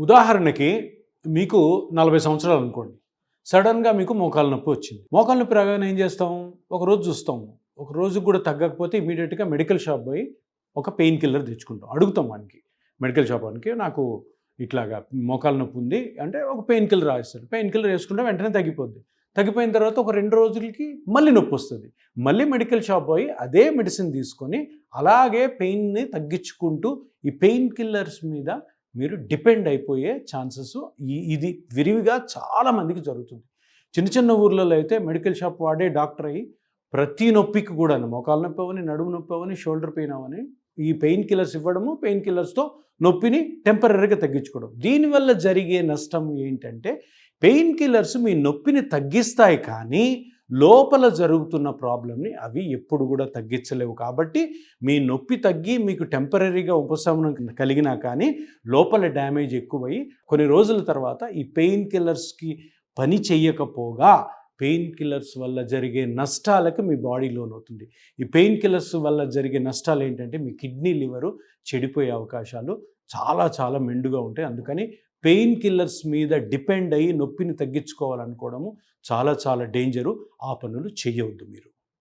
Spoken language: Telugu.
ఉదాహరణకి మీకు 40 సంవత్సరాలు అనుకోండి. సడన్‌గా మీకు మోకాలు నొప్పి వచ్చింది. మోకాలు నొప్పి రాగానే ఏం చేస్తాం? ఒకరోజు చూస్తాం. ఒక రోజుకి కూడా తగ్గకపోతే ఇమ్మీడియేట్‌గా మెడికల్ షాప్ పోయి ఒక పెయిన్ కిల్లర్ తెచ్చుకుంటాం. అడుగుతాం వానికి. మెడికల్ షాప్ వానికి నాకు ఇట్లాగా మోకాలు నొప్పి ఉంది అంటే ఒక పెయిన్ కిల్లర్ రాసిస్తాడు. పెయిన్ కిల్లర్ వేసుకుంటే వెంటనే తగ్గిపోద్ది. తగ్గిపోయిన తర్వాత ఒక 2 రోజులకి మళ్ళీ నొప్పి వస్తుంది. మళ్ళీ మెడికల్ షాప్ పోయి అదే మెడిసిన్ తీసుకొని అలాగే పెయిన్‌ని తగ్గించుకుంటూ ఈ పెయిన్ కిల్లర్స్ మీద మీరు డిపెండ్ అయిపోయే ఛాన్సెస్ ఇది విరివిగా చాలామందికి జరుగుతుంది. చిన్న చిన్న ఊర్లలో అయితే మెడికల్ షాప్ వాడే డాక్టర్ అయ్యి ప్రతి నొప్పికి కూడా మోకాలు నొప్పి అవని, నడుము నొప్పి అవని, షోల్డర్ పెయిన్ అవని ఈ పెయిన్ కిల్లర్స్ ఇవ్వడము, పెయిన్ కిల్లర్స్తో నొప్పిని టెంపరరీగా తగ్గించుకోవడం. దీనివల్ల జరిగే నష్టం ఏంటంటే పెయిన్ కిల్లర్స్ మీ నొప్పిని తగ్గిస్తాయి కానీ లోపల జరుగుతున్న ప్రాబ్లమ్ని అవి ఎప్పుడు కూడా తగ్గించలేవు. కాబట్టి మీ నొప్పి తగ్గి మీకు టెంపరరీగా ఉపశమనం కలిగినా కానీ లోపల డ్యామేజ్ ఎక్కువై కొన్ని రోజుల తర్వాత ఈ పెయిన్ కిల్లర్స్కి పని చెయ్యకపోగా పెయిన్ కిల్లర్స్ వల్ల జరిగే నష్టాలకు మీ బాడీ లోనవుతుంది. ఈ పెయిన్ కిల్లర్స్ వల్ల జరిగే నష్టాలు ఏంటంటే మీ కిడ్నీ, లివరు చెడిపోయే అవకాశాలు చాలా చాలా మెండుగా ఉంటాయి. అందుకని పెయిన్ కిల్లర్స్ మీద డిపెండ్ అయ్యి నొప్పిని తగ్గించుకోవాలనుకోవడము చాలా చాలా డేంజరు. ఆ పనులు చేయవద్దు మీరు.